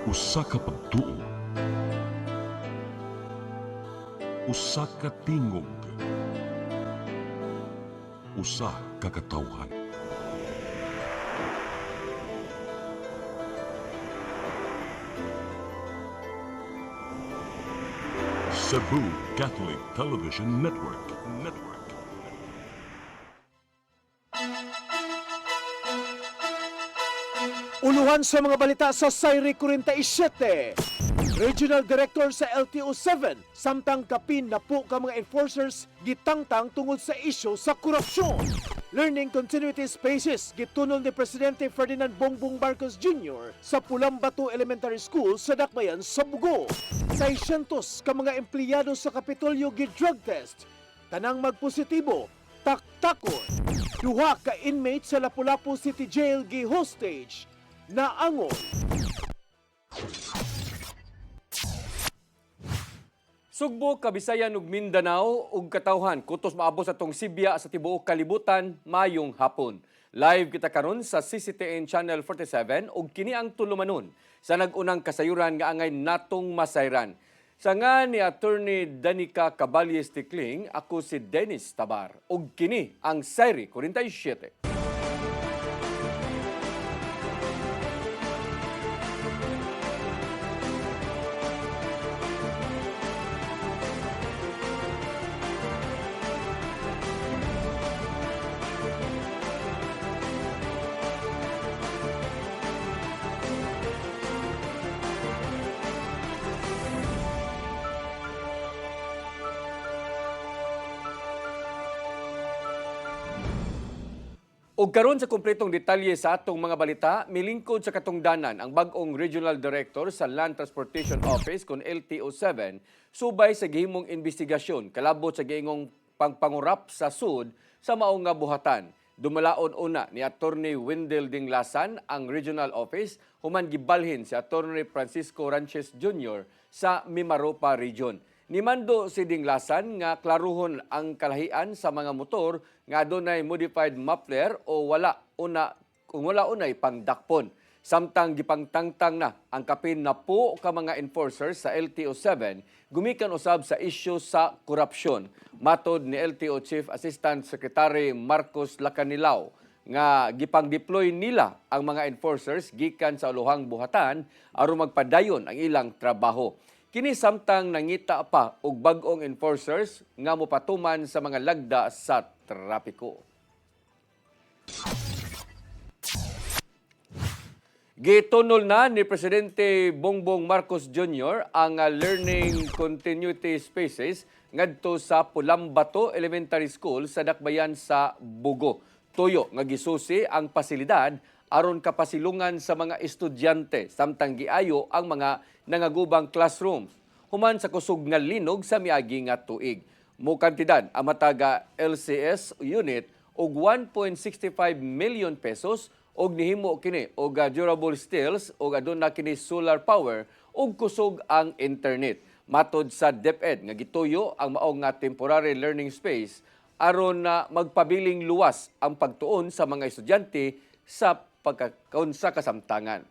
Usa ka pagtuo, usa ka tingog, usa ka katawhan. Cebu Catholic Television Network. Uluhan sa mga balita sa Sayri 47. Regional Director sa LTO-7, samtang kapin na po ka mga enforcers gitangtang tungod sa isyu sa korupsyon. Learning Continuity Spaces gitunol ni Presidente Ferdinand Bongbong Marcos Jr. sa Pulambato Elementary School sa Dakbayan sa Bugo. 600 ka mga empleyado sa Kapitolyo gi-drug test. Tanang magpositibo, taktakon. Duha ka inmate sa Lapu-Lapu City Jail gi-hostage. Naangon. Sugbo, Kabisayan ug Mindanao ug katawhan kutos maabot sa tong Sibya sa tibuok kalibutan mayong hapon. Live kita karon sa CCTN Channel 47 ug kini ang tulumanon sa nag-unang kasayuran nga angay natong masayran. Sa nga ni Attorney Danica Caballes Tikling, ako si Dennis Tabar ug kini ang Sayri 47. Ug karon sa kumpletong detalye sa atong mga balita, milingkod sa katungdanan ang bag-ong Regional Director sa Land Transportation Office kon LTO-7 subay sa gihimong investigasyon kalabot sa giingong pangpangurap sa sud sa mao nga buhatan. Dumalaon una ni Attorney Wendell Dinglasan ang Regional Office human gibalhin si Attorney Francisco Ranches Jr. sa Mimaropa Region. Nimando si Dinglasan nga klaruhon ang kalahian sa mga motor nga adunay modified muffler o wala unay pangdakpon. Samtang gipangtangtang na ang kapin na po ka mga enforcers sa LTO-7 gumikan usab sa isyu sa korupsyon. Matod ni LTO Chief Assistant Secretary Marcos Lacanilao nga gipang-deploy nila ang mga enforcers gikan sa ulohang buhatan aron magpadayon ang ilang trabaho. Kini samtang nangita pa og bag-ong enforcers nga mopatuman sa mga lagda sa trapiko. Gitunol na ni Presidente Bongbong Marcos Jr. ang Learning Continuity Spaces ngadto sa Pulambato Elementary School sa Dakbayan sa Bugo. Tuyo nga gisusi ang pasilidad aron kapasilungan sa mga estudyante samtang giayo ang mga nangagubang classrooms. Human sa kusog nga linog sa miagi nga tuig. Mukantidad ang mataga LCS unit og 1.65 million pesos og nihimo kini og durable steels og aduna kini solar power og kusog ang internet. Matod sa DepEd nga gituyo ang mao nga temporary learning space aron na magpabiling luwas ang pagtuon sa mga estudyante sa pagkakaon sa kasamtangan.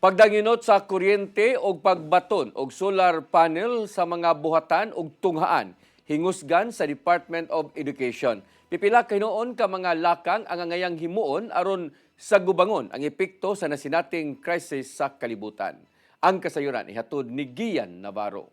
Pagdanginot sa kuryente o pagbaton og solar panel sa mga buhatan og tunghaan, hingusgan sa Department of Education. Pipila kay noon ka mga lakang ang angayang himuon aron sa gubangon ang epekto sa nasinating crisis sa kalibutan. Ang kasayuran ihatod ni Gian Navarro.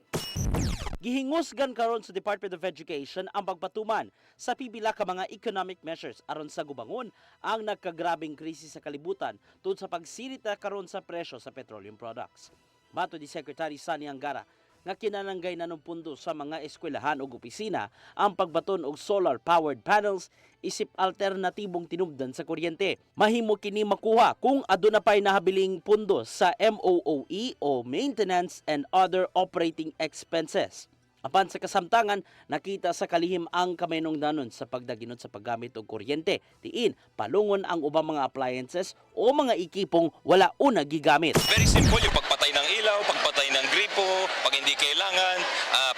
Gihingusgan karon sa Department of Education ang pagpatuman sa pipila ka mga economic measures aron sa gubangon ang nagkagrabing krisis sa kalibutan tungod sa pagsirita karon sa presyo sa petroleum products. Mato ni Secretary Sani Angara nga kinananggay na ng pundo sa mga eskwelahan ug opisina ang pagbaton og solar-powered panels isip alternatibong tinubdan sa kuryente. Mahimo kini makuha kung aduna pay nahabiling pundo sa MOOE o Maintenance and Other Operating Expenses. Apan sa kasamtangan, nakita sa kalihim ang kamaynungdanon sa pagdaginot sa paggamit og kuryente. Diin, palungon ang ubang mga appliances o mga ekipong wala una gigamit. Very simple yung pagpatay ng ilaw, pagpatay ng gripo, pag hindi kailangan,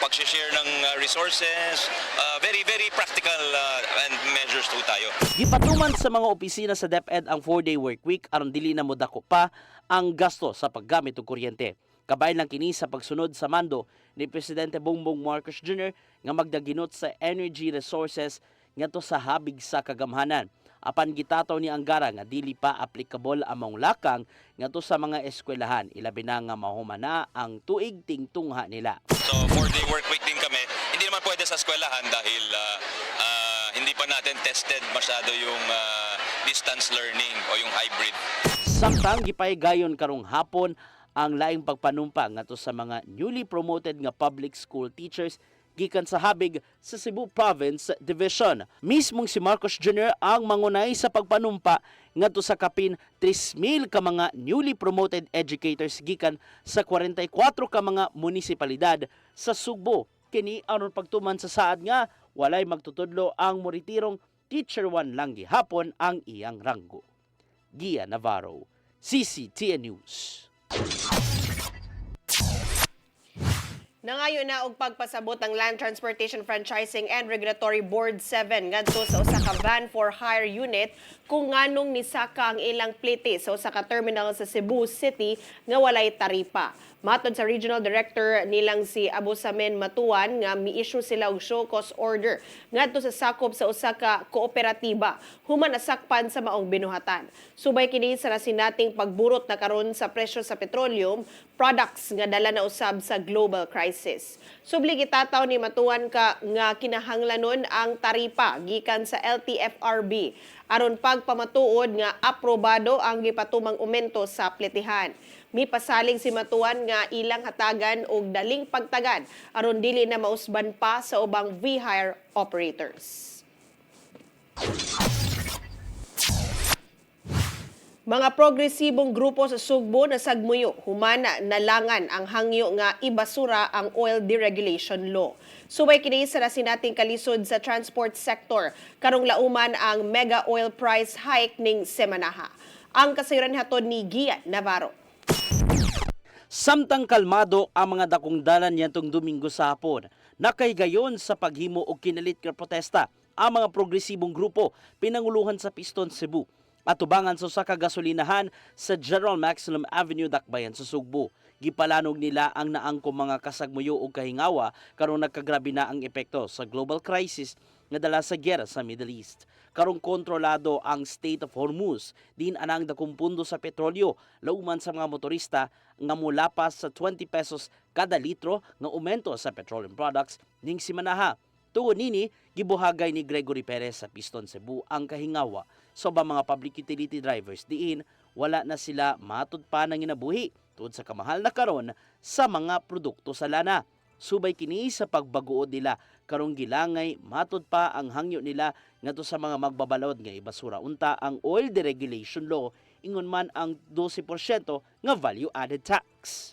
pag pag-share ng resources, very practical and measures po tayo. Gipatuman sa mga opisina sa DepEd ang 4-day work week aron dili na modako pa ang gasto sa paggamit og kuryente. Kabay lang kini sa pagsunod sa mando ni Presidente Bongbong Marcos Jr. nga magdaginot sa energy resources ngadto sa habig sa kagamhanan. Apan gitataw ni Angara nga dili pa applicable among lakang ngadto sa mga eskwelahan, ilabi na nga mahumana ang tuig tingtungha nila. So 4-day work week din kami. Hindi naman pwede sa eskwelahan dahil hindi pa natin tested masyado yung distance learning o yung hybrid. Samtang gipaygayon karong hapon ang laing pagpanumpa ngadto sa mga newly promoted nga public school teachers gikan sa habig sa Cebu Province Division. Mismong si Marcos Jr. ang mangunay sa pagpanumpa ngadto sa kapin 3,000 ka mga newly promoted educators gikan sa 44 ka mga munisipalidad sa Sugbo. Kini aron pagtuman sa saad nga walay magtutudlo ang moritirong Teacher 1 lang gihapon ang iyang ranggo. Gia Navarro, CCTN News. Nangayo na og pagpasabot ang Land Transportation Franchising and Regulatory Board 7 ngadto sa usa ka van for hire unit kung nganong nisaka ang ilang plite sa usa ka terminal sa Cebu City nga walay taripa. Matod sa Regional Director nilang si Abusamen Matuan nga mi-issue sila og show cause order ngadto sa sakop sa usa ka kooperatiba human nasakpan sa maong binuhatan. Subay kini sa nasinating pagburot na karon sa presyo sa petroleum products nga dala na usab sa global crisis. Subli gitataw ni Matuan ka nga kinahanglanon ang taripa gikan sa LTFRB aron pagpamatuod nga aprobado ang gipatumang aumento sa plitihan. Mipasalig si Matuan nga ilang hatagan og daling pagtagad aron dili na mausban pa sa ubang V-hire operators. Mga progresibong grupo sa Sugbo na sagmuyo humana nalangan ang hangyo nga ibasura ang oil deregulation law. Subay kini sa nasinating kalisod sa transport sector karong lauman ang mega oil price hike ning semanaha. Ang kasayuran hatod ni Gia Navarro. Samtang kalmado ang mga dakong dalan niyantong Domingo sa hapon, nakaygayon sa paghimo og kinalit nga protesta ang mga progresibong grupo pinanguluhan sa Piston Cebu at tubangan sa usa ka gasolinahan sa General Maximum Avenue Dakbayan sa Sugbo. Gipalanog nila ang naangko mga kasagmuyo og kahingawa karong nagkagrabe na ang epekto sa global crisis nga dala sa giyera sa Middle East. Karong kontrolado ang State of Hormuz, din anang dakong pundo sa petrolyo, lauman sa mga motorista nga mulapas sa 20 pesos kada litro nga aumento sa petroleum products ning simanaha. Tungod nini, gibuhagay ni Gregory Perez sa Piston Cebu ang kahingawa sa mga public utility drivers diin wala na sila matud pa ng inabuhi tungod sa kamahal na karon sa mga produkto sa lana. Subay kini sa pagbaguod nila karong gilangay matud pa ang hangyo nila ngadto sa mga magbabalod nga ibasura unta ang oil deregulation law ingon man ang 12% nga value added tax.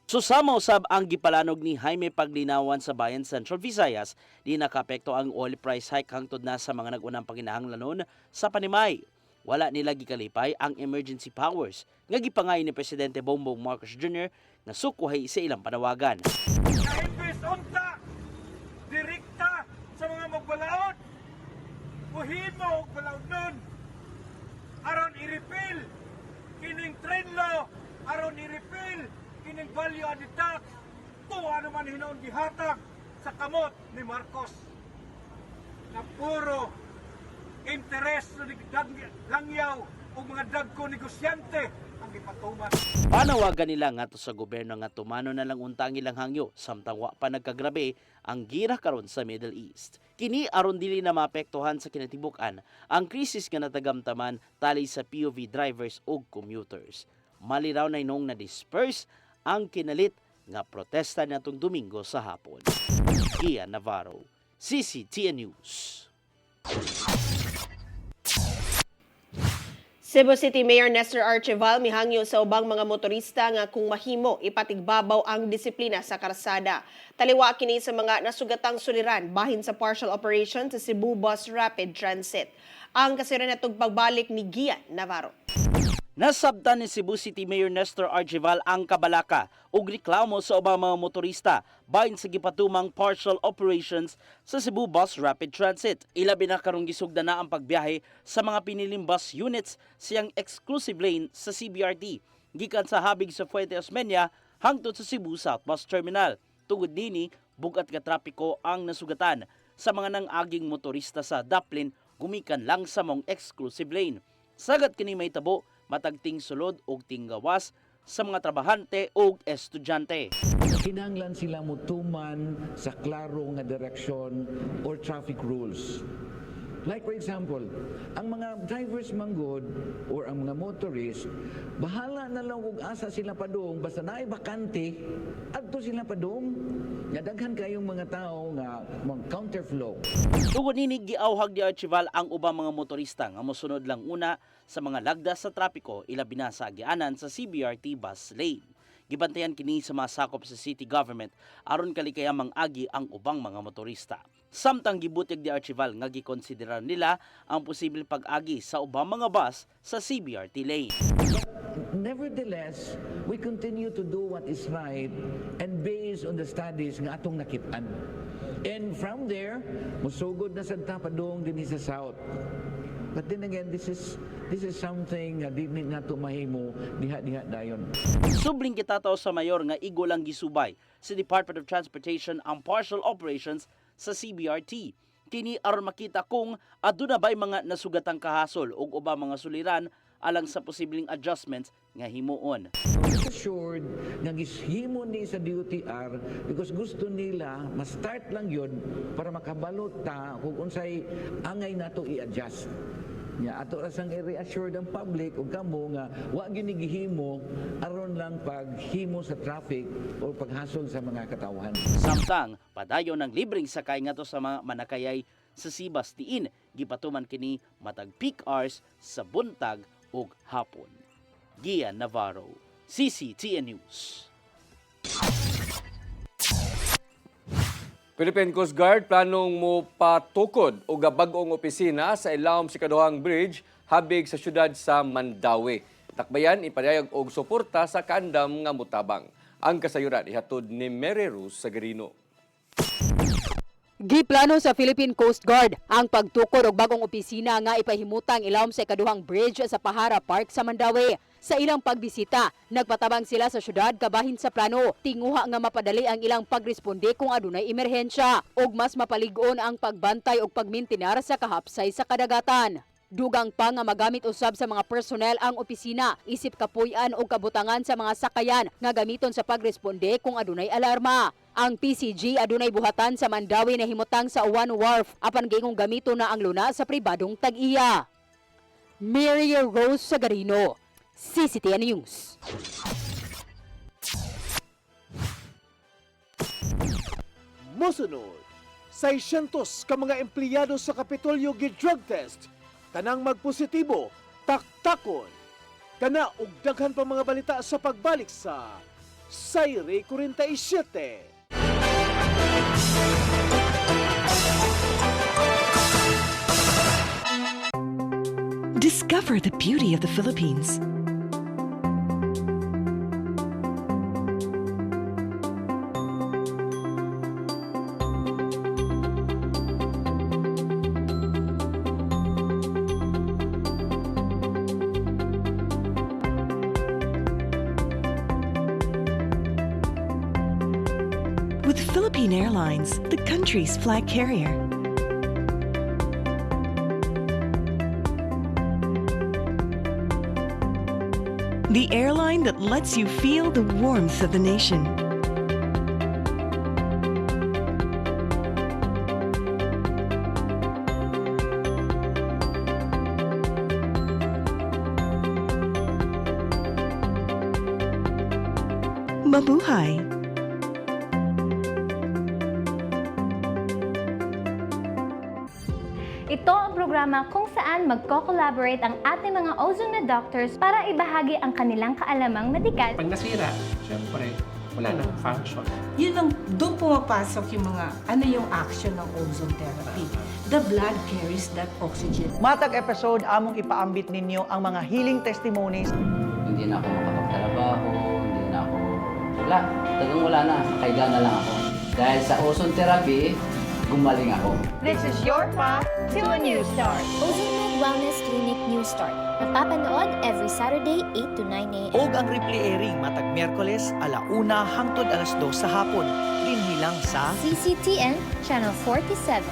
Susama usab ang gipalanog ni Jaime Paglinawan sa Bayan Central Visayas, di nakaapekto ang oil price hike hangtod na sa mga nagunang panginahanglanon sa panimay. Wala nila gikalipay ang emergency powers nga gipangay ni Presidente Bongbong Marcos Jr. nga sukuhay sa ilang panawagan. Imbes unta direkta sa mga magbalaod, buhin mo og balaod nun aron i-repeal kining train law, aron i-repeal kining value added tax. Tuwa naman hinaon gihatag sa kamot ni Marcos na puro interes na langyaw o mga dagko negosyante ang ipatuman. Panawagan nila nga to sa gobyerno nga tumano na lang untang ilang hangyo samtang wa pa nagkagrabe ang gira karon sa Middle East. Kini aron dili na maapektuhan sa kinatibuk-an ang krisis nga natagamtaman tali sa POV drivers ug commuters. Maliraw na inong na-disperse ang kinalit nga protesta natong Domingo sa hapon. Gia Navarro, CCTN News. Cebu City Mayor Nestor Archival mihangyo sa ubang mga motorista nga kung mahimo ipatigbabaw ang disiplina sa karsada. Taliwa kini sa mga nasugatang suliran bahin sa partial operation sa Cebu Bus Rapid Transit. Ang kasira natong pagbalik ni Gian Navarro. Nasabtan ni Cebu City Mayor Nestor Argival ang kabalaka ug reklamo sa ubang mga motorista bahin sa gipatumang partial operations sa Cebu Bus Rapid Transit. Ilabi na karong gisugdan na ang pagbiyahe sa mga piniling bus units siyang exclusive lane sa CBRT gikan sa habig sa Fuente Osmeña hangtod sa Cebu South Bus Terminal. Tugod nini, bugat ka trapiko ang nasugatan sa mga nang-aging motorista sa Daplin gumikan lang sa mong exclusive lane. Sagad kini may tabo matagting sulod og tinggawas sa mga trabahante o estudyante. Kinahanglan sila mutuman sa klaro nga direksyon or traffic rules. Like for example, ang mga drivers manggod or ang mga motorist, bahala na lang kung asa sila padung, basta naay bakante, adto sila padung. Daghan kayong mga tao nga mga counterflow. Tungod nini giawhag di Archival ang ubang mga motorista nga mosunod lang una sa mga lagda sa trapiko ilabi na sa agianan sa CBRT bus lane. Gibantayan kini sa mga sakop sa city government aron kalikaya mang-agi ang ubang mga motorista. Samtang gibutyag di Archival nga gikonsiderar nila ang posibleng pag-agi sa ubang mga bus sa CBRT lane. Nevertheless, we continue to do what is right and based on the studies nga atong nakitaan. And from there, musugod na sa tapadong din sa South. But then again, this is something nga di nato mahimo diha dayon. Subling kitataw sa mayor nga igo lang gisubay sa Department of Transportation ang partial operations sa CBRT. Kini aron makita kung aduna ba'y mga nasugatang kahasol ug ubang mga suliran alang sa posibleng adjustments nga himuon. Assured nga gishimo ni sa DOTR because gusto nila ma-start lang yun para makabalot ta kung unsay angay nato i-adjust. Nya ato rasang i-reassure ang public ug kamo nga wa gyud ni gihimo aron lang paghimo sa traffic o paghasol sa mga katawhan. Samtang padayon ng libreng sakay ngadto sa mga manakayay sa Sibas diin gipatuman kini matag peak hours sa buntag ug hapon. Gian Navarro, CCTN News. Philippine Coast Guard planong mo patukod o gabag-ong opisina sa ilawom si Kaduhang Bridge habig sa syudad sa Mandawi. Takbayan ipadayag og suporta sa kandam nga mutabang. Ang kasayuran ihatod ni Mary Rose Sagarino. Giplano sa Philippine Coast Guard ang pagtukod og bagong opisina nga ipahimutang ilawom sa Kaduhang Bridge sa Pahara Park sa Mandawi. Sa ilang pagbisita, nagpatabang sila sa syudad kabahin sa plano. Tinguha nga mapadali ang ilang pagresponde kung adunay emerhensya ug mas mapalig-on ang pagbantay ug pagmintinar sa kahapsay sa kadagatan. Dugang pa nga magamit usab sa mga personnel ang opisina, isip kapuy-an o kabutangan sa mga sakayan nga gamiton sa pagresponde kung adunay alarma. Ang PCG adunay buhatan sa Mandawi na himutang sa One Wharf apan giingong gamito na ang luna sa pribadong tag-iya. Mary Rose Sagarino, CCTN News. Mosunod, 600 ka mga empleyado sa Kapitolyo gi-drug test. Kanang magpositibo, taktakon. Kana ug daghan pa mga balita sa pagbalik sa Sayre 47. Discover the beauty of the Philippines. With Philippine Airlines, the country's flag carrier. The airline that lets you feel the warmth of the nation. Mabuhay! Ito ang programa kung saan magko-collaborate ang ating mga ozone na doctors para ibahagi ang kanilang kaalamang medikal. Pag nasira, syempre, wala nang function. Yun ang, doon pumapasok yung mga, ano yung action ng ozone therapy. The blood carries that oxygen. Matag episode, among ipaambit ninyo ang mga healing testimonies. Hindi na ako makapagtrabaho, hindi na ako, wala, talagang wala na, kaiga na lang ako. Dahil sa ozone therapy, gumaling ako. This is your path to a new start. Ozone Wellness Clinic New Start. Napapanood every Saturday 8 to 9 a.m. Og ang replay airing matag Miyerkules, 1:00 hangtod 2:00 sa hapon. Dinhi lang sa CCTN Channel 47.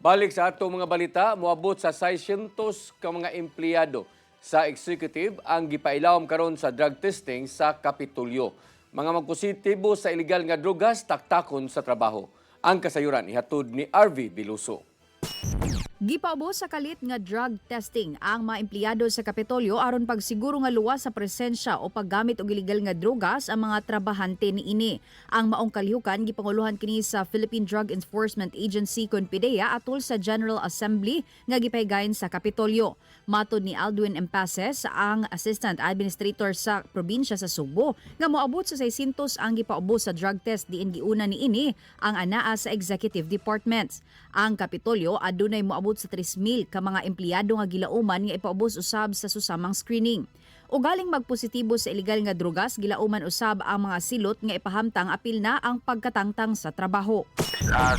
Balik sa atong mga balita, moabot sa 600 ka mga empleyado sa executive ang gipailawom karon sa drug testing sa Kapitolyo. Mga magpositibo sa illegal nga drogas taktakon sa trabaho. Ang kasayuran ihatod ni RV Biluso. Gipaubos sa kalit nga drug testing ang mga empleyado sa Kapitolyo aron pagsiguro nga luwas sa presensya o paggamit og illegal nga drogas ang mga trabahante niini. Ang maong kalihukan gipanguluhan kini sa Philippine Drug Enforcement Agency kon PDEA atol sa General Assembly nga gipahigayon sa Kapitolyo. Matod ni Aldwin Empases, ang Assistant Administrator sa probinsya sa Subo, nga moabot sa 600 ang gipaubos sa drug test diin giuna niini ang anaa sa executive departments. Ang Kapitolyo adunay moabot sa 3,000 ka mga empleyado nga gilauman nga ipaubos usab sa susamang screening. Ugaling magpositibo sa illegal nga drogas, gilauman usab ang mga silot nga ipahamtang apil na ang pagkatangtang sa trabaho.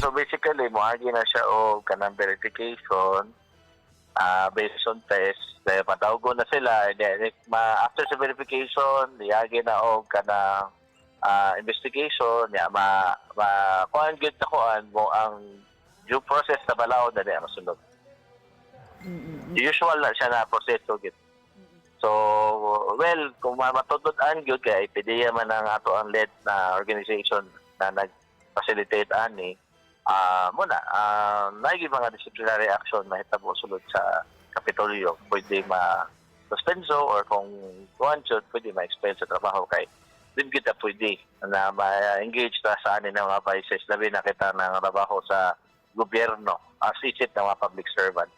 So basically, moagi na siya o kanang verification based on test. Dahil matawgo na sila. After sa verification, liyagi na o kanang investigation. Kuhaan good na kuhaan mo ang due process na balaod na niya masunod. Usual na siya na proseso gid. So, well, kung matutod-an gyud kay PDEA man ang ato ang lead na organization na nag-facilitate ani, muna naging mga disciplinary action na hitabo sulod sa Kapitolyo. Pwede ma-suspenso or kung wanted, pwede ma-expel sa trabaho kay din kita pwede na ma-engage ta sa ani ng mga vices labi na kita ng trabaho sa gobyerno as isip ng mga public servant.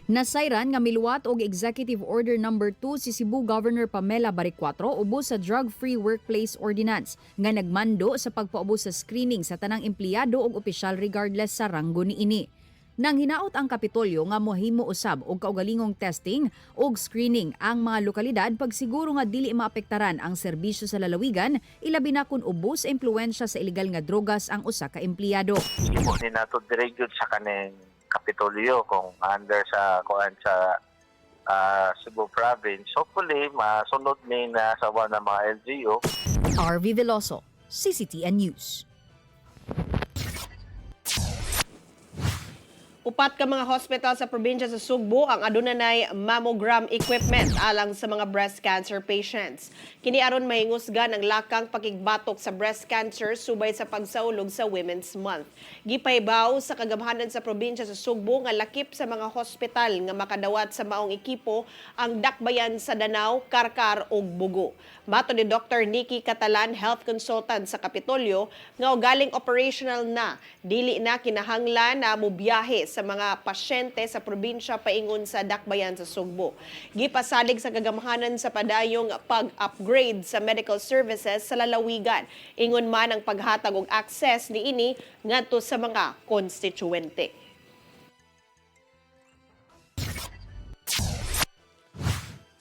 Nasayran nga miluwat og Executive Order No. 2 si Cebu Governor Pamela Baricuatro ubos sa Drug-Free Workplace Ordinance nga nagmando sa pagpaubos sa screening sa tanang empleyado ug opisyal regardless sa ranggo niini. Nang hinaot ang Kapitolyo nga mohimo usab og kaugalingong testing ug screening ang mga lokalidad pagsiguro nga dili maapektaran ang serbisyo sa lalawigan, ilabi na kun ubos impluwensya sa illegal nga drogas ang usa ka empleyado. Imo ni nato direct sa kaning Kapitolyo kung under sa kuan sa Cebu Province. Hopefully, masunod ni na sa ng mga LGU. RV Veloso, CCTN News. Upat ka mga hospital sa probinsya sa Sugbo ang adunay mammogram equipment alang sa mga breast cancer patients. Kini aron mahingusgan ang lakang pakigbatok sa breast cancer subay sa pagsaulog sa Women's Month. Gipaybaw sa kagamhanan sa probinsya sa Sugbo nga lakip sa mga hospital nga makadawat sa maong ekipo ang dakbayan sa Danau, Karkar ug Bugo. Mato ni Dr. Nikki Catalan, health consultant sa Kapitolyo, nga galing operational na, dili na kinahanglan na mobiyahe sa mga pasyente sa probinsya paingon sa dakbayan sa Sugbo. Gipasalig sa kagamhanan sa padayong pag-upgrade sa medical services sa lalawigan. Ingon man ang paghatag og access niini ngadto sa mga konstituwente.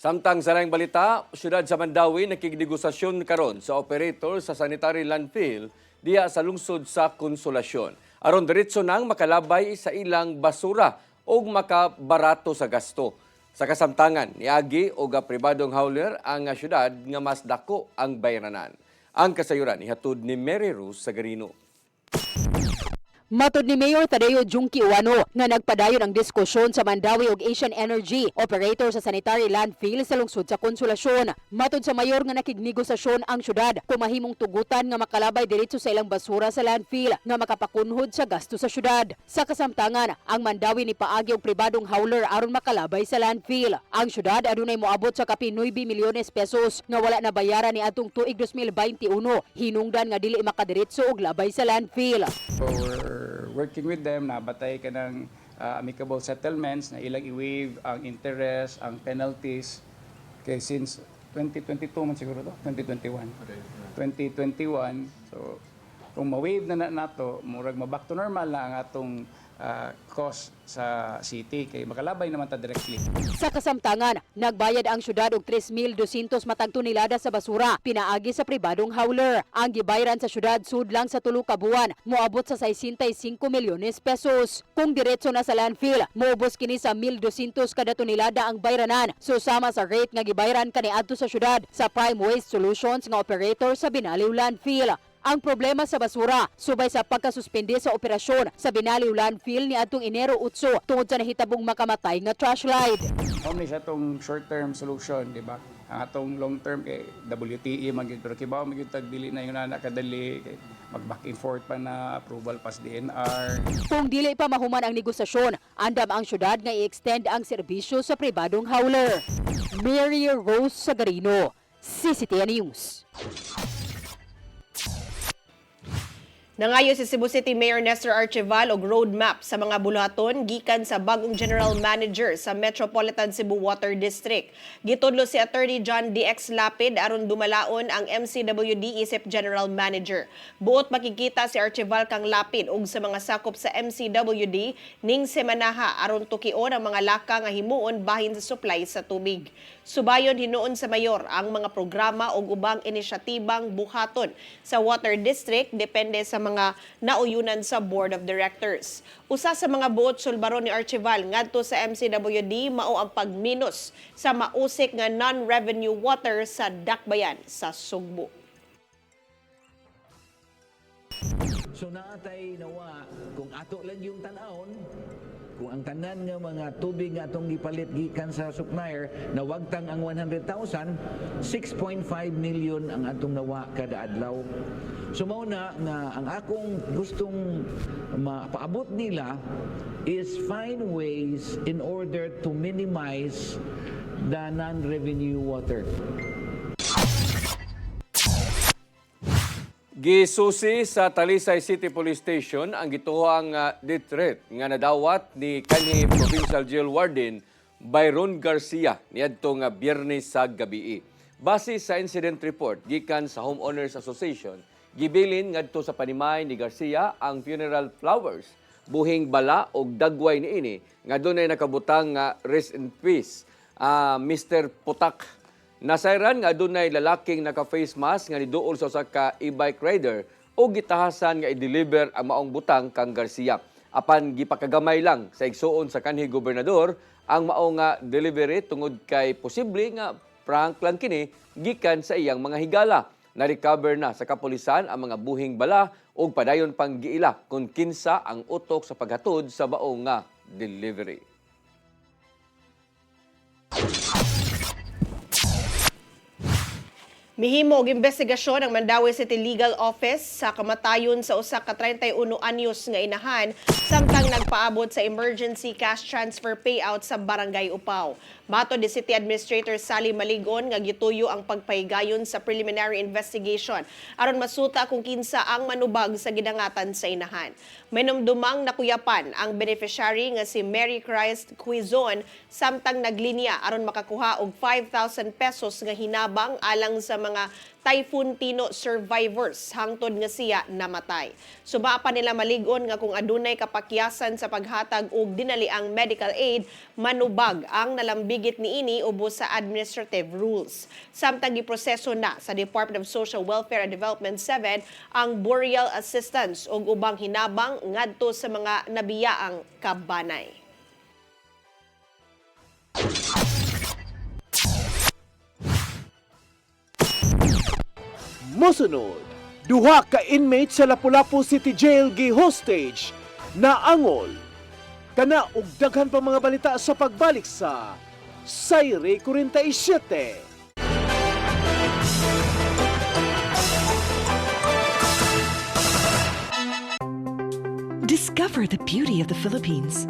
Samtang sa laing balita, siyudad sa Mandawi nakikidegusasyon karon sa operator sa sanitary landfill diya sa lungsod sa Konsolasyon. Aron diretso nang makalabay sa ilang basura o makabarato sa gasto. Sa kasamtangan, niagi o pribadong hauler ang siyudad nga mas dako ang bayranan. Ang kasayuran ihatod ni Mary Rose Sagarino. Matod ni Mayor Tadeo Junki Uwano nga nagpadayon ang diskusyon sa Mandawi ug Asian Energy, operator sa sanitary landfill sa lungsod sa Konsolasyon. Matod sa mayor nga nakignegosasyon ang syudad kung mahimong tugutan nga makalabay diretso sa ilang basura sa landfill nga makapakunhod sa gasto sa syudad. Sa kasamtangan, ang Mandawi ni paagi og pribadong hauler aron makalabay sa landfill. Ang syudad adunay moabot sa kapin 9 milyones pesos nga wala na bayaran ni atong tuig 2021, hinungdan nga dili makadiretso og labay sa landfill. Working with them na batay ka ng amicable settlements na ilang i-waive ang interest, ang penalties. Okay, since 2022 man siguro to, 2021. 2021. So kung ma-waive na nato, murag ma-back to normal na ang atong cost sa city kay makalabay naman ta directly. Sa kasamtangan, nagbayad ang syudad og 3,200 matag tonelada sa basura pinaagi sa pribadong hauler. Ang gibayaran sa syudad sudlang sa 3 ka buwan moabot sa 65 milyones pesos. Kung diretso na sa landfill, moubos kini sa 1,200 kada tonelada ang bayranan susama sa rate nga gibayaran kaniadto sa syudad sa Prime Waste Solutions nga operator sa Binaliw Landfill. Ang problema sa basura subay sa pagkasuspende sa operasyon sa Binaliw Landfill ni atong Enero 8 tungod sa nahitabong makamatay nga trash slide. Only sa itong short-term solution, di ba? Ang atong long term kay WTE magid pero kibaw magid tag dili na yung anak kadali kay mag back and forth pa na approval pas DNR. Kung dili pa mahuman ang negosasyon, andam ang syudad nga i-extend ang serbisyo sa pribadong hauler. Mary Rose Sagarino, CCTN News. Nangayo si Cebu City Mayor Nestor Archival og roadmap sa mga buluhaton gikan sa bagong General Manager sa Metropolitan Cebu Water District. Gitudlo si Attorney John DX Lapid aron dumalaon ang MCWD isip General Manager. Buot makikita si Archival kang Lapid og sa mga sakop sa MCWD ning semanaha aron tukion ang mga laka nga himuon bahin sa supply sa tubig. Subayon hinuon sa mayor ang mga programa og ubang inisyatibang buhaton sa Water District depende sa mga nauyunan sa Board of Directors. Usa sa mga buot sulbaron ni Archival ngadto sa MCWD mao ang pagminos sa mausik nga non-revenue water sa Dakbayan sa Sugbo. So naatay nawa kung ato lang yung tanawon, kung ang tanan nga mga tubig nga atong gipalit gikan sa supplier na wagtang ang 100,000, 6.5 million ang atong nawa kada adlaw. So mao na nga ang akong gustong mapaabot nila is find ways in order to minimize the non-revenue water. Gisusi sa Talisay City Police Station ang gituhang death threat nga nadawat ni kanhi Provincial Jail Warden Byron Garcia niadtong Biyernes sa gabii. Base sa incident report gikan sa Homeowners Association, gibilin ngadto sa panimay ni Garcia ang funeral flowers, buhing bala og dagway niini nga dunay nakabutang nga rest in peace, Mr. Putak. Nasayran nga adunay lalaking naka-face mask nga niduol sa usa ka e-bike rider o gitahasan nga i-deliver ang maong butang kang Garcia. Apan gipakagamay lang sa igsuon sa kanhi gobernador ang maong delivery tungod kay posible nga prank lang kini gikan sa iyang mga higala. Na-recover na sa kapulisan ang mga buhing bala ug padayon pang giila kung kinsa ang utok sa paghatod sa maong delivery. Mihimo og investigasyon ang Mandaue City Legal Office sa kamatayon sa usa ka 31 anyos nga inahan samtang nagpaabot sa emergency cash transfer payout sa Barangay Upaw. Matod ni City Administrator Sally Maligon nga gituyo ang pagpahigayon sa preliminary investigation aron masuta kung kinsa ang manubag sa gidangatan sa inahan. Minumdumang nakuyapan ang beneficiary nga si Mary Christ Quizon samtang naglinya aron makakuha og 5,000 pesos nga hinabang alang sa mga Typhoon Tino survivors hangtod nga siya namatay. Suba pa nila Maligon nga kung adunay kapakyasan sa paghatag og dinaliang medical aid, manubag ang nalambigit niini ubos sa administrative rules. Samtang giproseso na sa Department of Social Welfare and Development 7 ang burial assistance ug ubang hinabang ngadto sa mga nabiyaang kabanay. Mosunod, duha ka inmate sa Lapu-Lapu City Jail gi-hostage na angol. Kana og daghan pa mga balita sa pagbalik sa Sayre 47. Discover the beauty of the Philippines.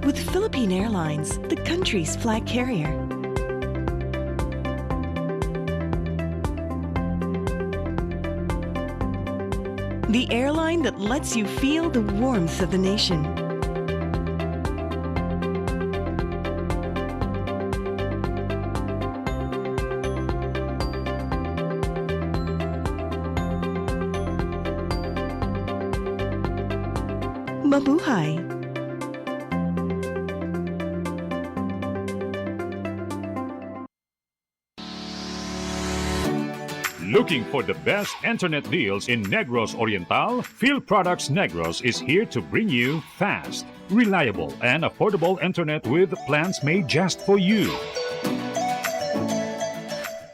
With Philippine Airlines, the country's flag carrier. The airline that lets you feel the warmth of the nation. Mabuhay! Looking for the best internet deals in Negros Oriental? Phil Products Negros is here to bring you fast, reliable, and affordable internet with plans made just for you.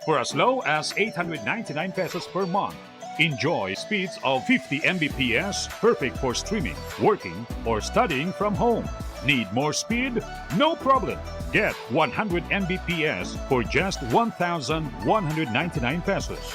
For as low as 899 pesos per month, enjoy speeds of 50 Mbps, perfect for streaming, working, or studying from home. Need more speed? No problem. Get 100 Mbps for just 1,199 pesos.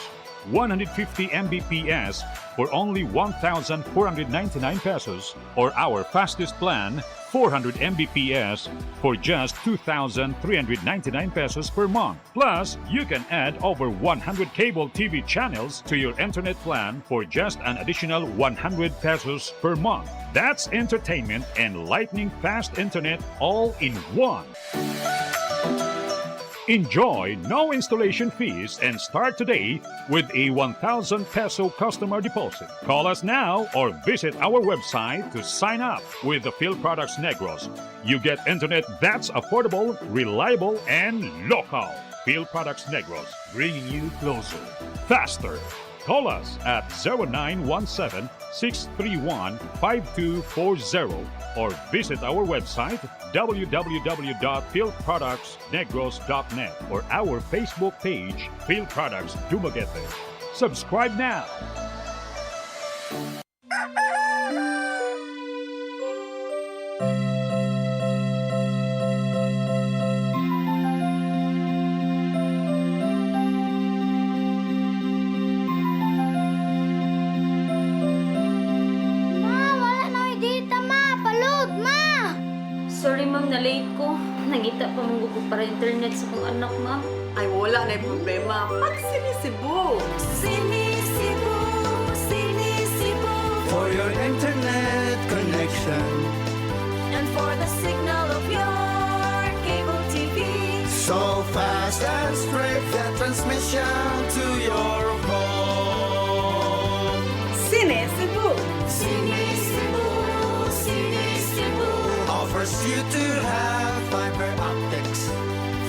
150 Mbps for only 1,499 pesos, or our fastest plan, 400 Mbps for just 2,399 pesos per month. Plus, you can add over 100 cable TV channels to your internet plan for just an additional 100 pesos per month. That's entertainment and lightning fast internet all in one. Enjoy no installation fees and start today with a 1,000 peso customer deposit. Call us now or visit our website to sign up with the Phil Products Negros. You get internet that's affordable, reliable, and local. Phil Products Negros, bringing you closer, faster. Call us at 0917-631-5240 or visit our website www.philproductsnegros.net or our Facebook page, Phil Products Dumaguete. Subscribe now. Sorry ma'am, na-late ko. Nangita pa mong gugo para internet sa kong anak, ma'am. Ay, wala na yung problema. Pag sinisibo. Sinisibo, sinisibo. For your internet connection. And for the signal of your cable TV. So fast and straight that transmission to your home. Sinisibo. Sinisibo, sinisibo. Offers you to have fiber optics.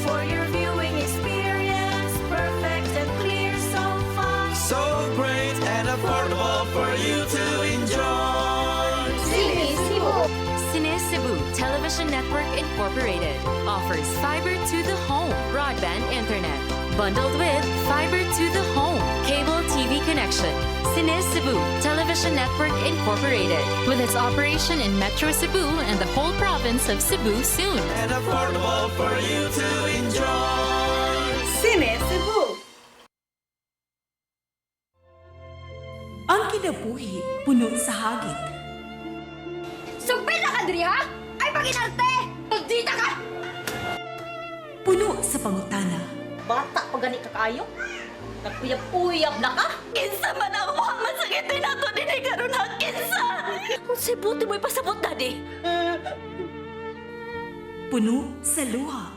For your viewing experience, perfect and clear, so fine. So great and affordable for you to enjoy. Sinisibo. Sinisibo Television Network Incorporated offers fiber to the home broadband internet bundled with fiber to the home cable TV connection. Sinisibo Television Network Incorporated, with its operation in Metro Cebu and the whole province of Cebu soon. And affordable for you to enjoy. Sinisibo. Ang kinabuhi puno sa hagit. Sugpil na ka, Dri, ha? Ay, paginarte! Dita ka! Puno sa pangutana. Bata pa gani ka kayo? Nagpuyab-uyab na ka? Kinsa man ang mukhang masakitin nato din ay karon ha, kinsa! Kung sibuti mo'y pasabot na di. Puno sa luha.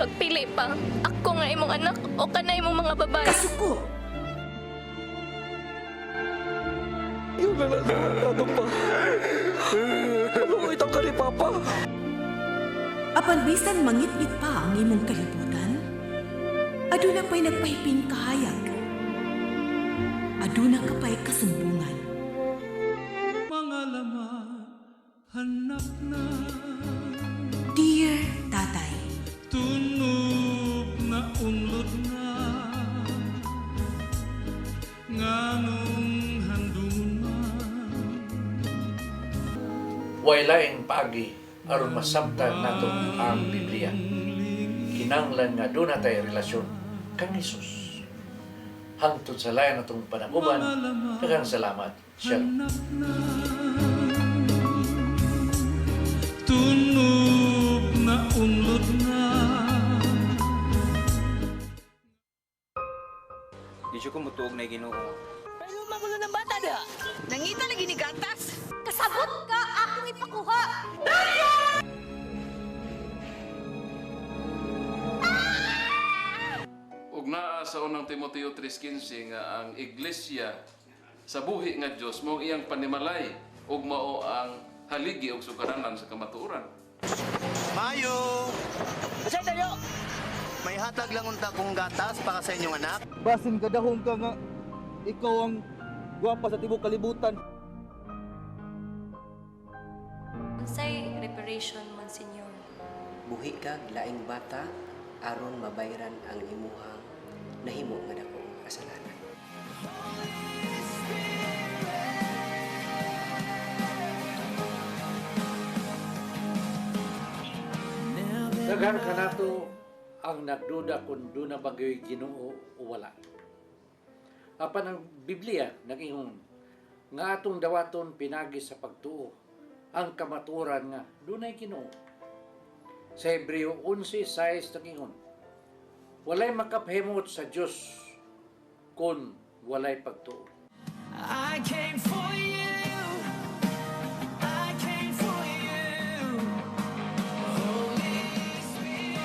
Pagpili pa, ako nga imong anak o kanay imong mga babae. Kasuko. Yung nananado pa. Maluitang ka ni Papa. Apan bisan mangit-ngit pa ang imong kalibutan, aduna pa'y nagpahiping kahayag. Aduna ka pa'y kasumbungan. Mga laman, hanap na. Dear Tatay, Tunog na unlod na. Nganong handungan. Waylaing pagi aron masabtan nato ang Biblia. Kinanglan nga doon natay relasyon kang Hesus. Hangtod sa layan natong panaguban, daghang salamat. Shalom. Tunog na unlod na. Di siya kumutuog na Ginoo. Pero magulo ng bata da! Nangita lagi ni gatas! Kasabot ka! Akong ipakuha! Ug naa sa unang Timoteo 3:15 nga ang iglesia sa buhi nga Dios mao iyang panimalay ug mao ang haligi ug sukaranan sa kamatuoran. Mayo! Kasi tayo! May hatag lang unta kong gatas para sa inyong anak. Basin kadahong ka nga, ikaw ang gwapa sa tibok kalibutan. Say reparation, Monsignor. Buhi kag laing bata aron mabayran ang imuhang nahimo nga dakong kasalanan. Daghan ka nato ang nagduda kung doon na bagay Ginoo o wala. Apan ang Biblia nag-ingon nga atong dawaton pinagi sa pagtuo ang kamaturan nga doon ay Ginoo. Sa Hebreo 11:6 nag-ingon, walay makapahimot sa Dios kung walay pagtuo. I came for you. I came for you. Holy Spirit.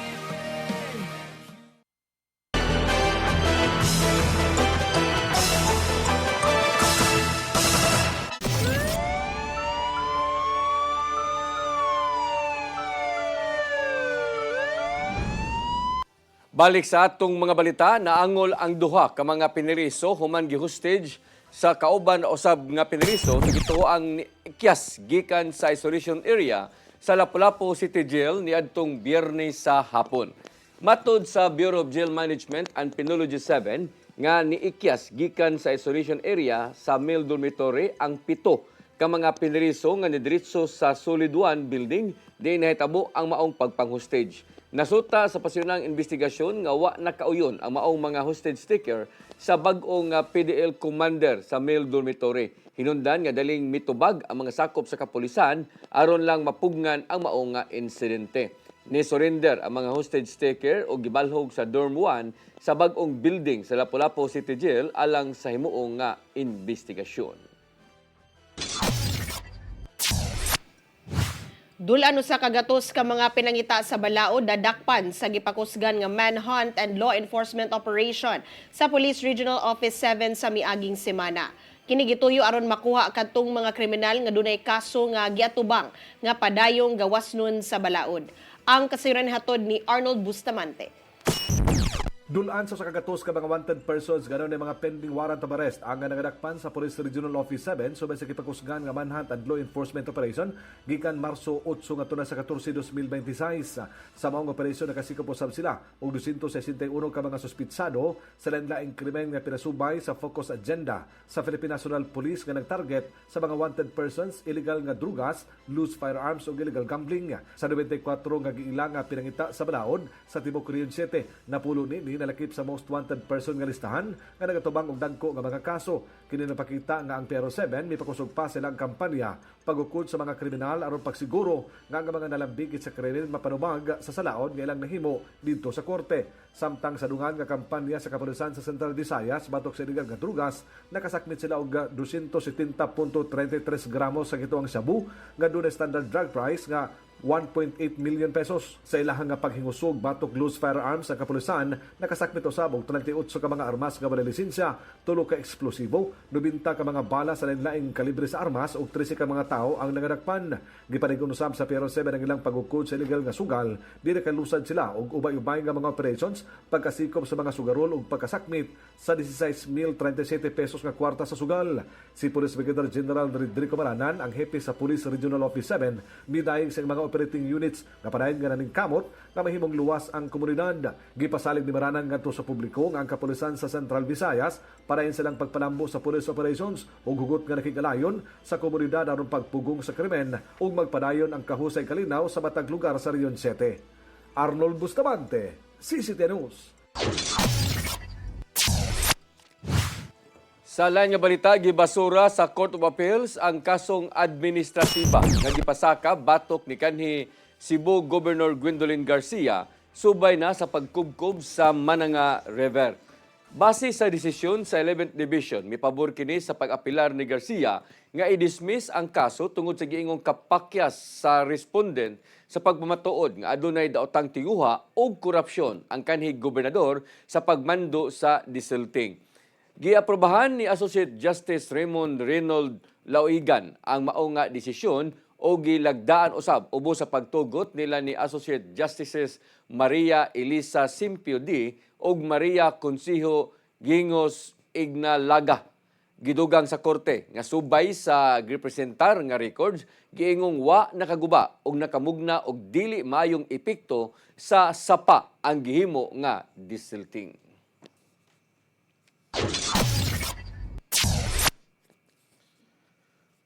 Balik sa atong mga balita, naangol ang duha ka mga piniriso human gi-hostage sa kauban usab nga piniriso tigituang ikyas gikan sa isolation area sa Lapu-Lapu City Jail niadtong Biyernes sa hapon. Matod sa Bureau of Jail Management and Penology 7 nga niikyas gikan sa isolation area sa male dormitory ang 7 ka mga piniriso nga nidiretso sa Solid 1 building di nahitabo ang maong pagpang-hostage. Nasuta sa pasyonang investigasyon nga wa nakauyon ang maong mga hostage taker sa bag-ong PDL commander sa male dormitory. Hinundan nga daling mitubag ang mga sakop sa kapulisan aron lang mapugnan ang maong nga insidente. Ni-surrender ang mga hostage taker o gibalhog sa Dorm 1 sa bag-ong building sa Lapu-Lapu City Jail alang sa himuong nga investigasyon. Dulan sa kagatos ka mga pinangita sa balaod dadakpan sa gipakusgan nga manhunt and law enforcement operation sa Police Regional Office 7 sa miaging semana. Kini gituyo aron makuha kadtong mga kriminal nga dunay kaso nga giatubang nga padayong gawasnon sa balaod. Ang kasiran hatod ni Arnold Bustamante. Dulaan sa kagatos ka mga wanted persons ganoon ay mga pending warrant of arrest ang nangadakpan sa Police Regional Office 7 subay sa kipakusgan nga manhunt and law enforcement operation gikan Marso 8 ngadto na sa 14, 2026. Sa maong operasyon nakasikop usab sila og 261 ka mga suspitsado sa lain-laing krimen nga pinasubay sa focus agenda sa Philippine National Police nga nagtarget sa mga wanted persons, illegal nga drugas, loose firearms ug illegal gambling. Sa 94 nga giila nga pinangita sa balaod sa Tibok Region 7 napulo ni nalakip sa most wanted person nga listahan nga nagatubang og dagko nga mga kaso. Kini napakita nga ang PRO7 mipakusog pa silang kampanya pagukod sa mga kriminal aron pagsiguro nga ang mga nalambigit sa krimen mapanubag sa salaod nga ilang nahimo didto sa korte. Samtang sa dungan nga kampanya sa kapulisan sa Central Visayas batok sa illegal nga drugas, nakasakmit sila og 270.33 gramos sa gituang shabu nga dunay standard drug price nga 1.8 million pesos. Sa ilahang nga paghingusog batok loose firearms sa kapulisan, nakasakmit usab og 38 ka mga armas nga wala lisensya, 3 ka eksplosibo, 90 ka mga bala sa lain-laing kalibre sa armas ug 13 ka mga tao ang nangadakpan. Gipanigon usab sa PRO7 ang ilang pagukod sa illegal nga sugal, di nakalusad sila og ubay-ubay nga mga operations pagkasikop sa mga sugarol ug pagkasakmit sa 16,037 pesos nga kwarta sa sugal. Si Police Brigadier General Rodrigo Maranan, ang hepe sa Police Regional Office 7, midayeg sa mga operating units nga padayon nga naning kamot nga mahimong luwas ang komunidad. Gipasalig ni Maranan ngadto sa publiko nga ang kapulisan sa Central Visayas padayon silang pagpalambo sa police operations ug hugot nga nakigalayon sa komunidad aron pagpugong sa krimen ug magpadayon ang kahusay kalinaw sa matag lugar sa Region 7. Arnold Bustamante, CCTV News. Sa lain nga balita, gibasura sa Court of Appeals ang kasong administratiba nga gipasaka batok ni kanhi Cebu Governor Gwendolyn Garcia subay na sa pagkubkob sa Mananga River. Base sa desisyon sa 11th Division, mipabor kini sa pag-apilar ni Garcia nga i-dismiss ang kaso tungod sa giingong kapakyas sa respondent sa pagmamatuod nga adunay daotang tiguha o korupsyon ang kanhi gobernador sa pagmando sa disilting. Giaprobahan ni Associate Justice Raymond Reynold Lauigan ang maong nga desisyon o gilagdaan usab ubos sa pagtugot nila ni Associate Justices Maria Elisa Simpio D ug Maria Consijo Gingos Ignalaga. Gidugang sa korte nga subay sa gipresentar nga records, giingong wa nakaguba og nakamugna og dili mayong epekto sa sapa ang gihimo nga desilting.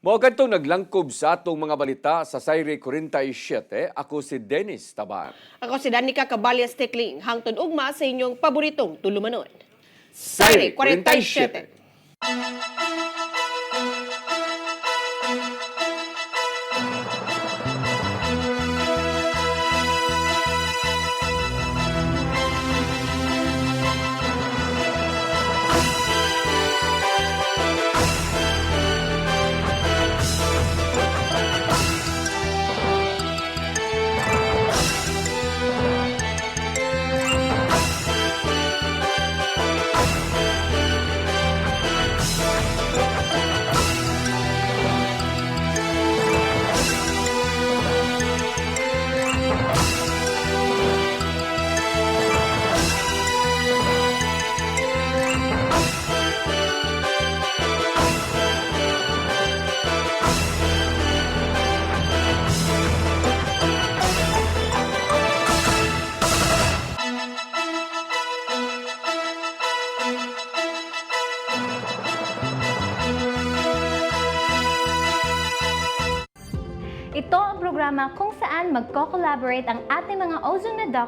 Mao kadtong naglangkob sa atong mga balita sa Sayre 47, ako si Dennis Taban. Ako si Danica Caballas Tekling, hangtod ugma sa inyong paboritong tulumanon. Sayre 47. Ito ang programa kung saan magko-collaborate ang ating mga ozone na doctor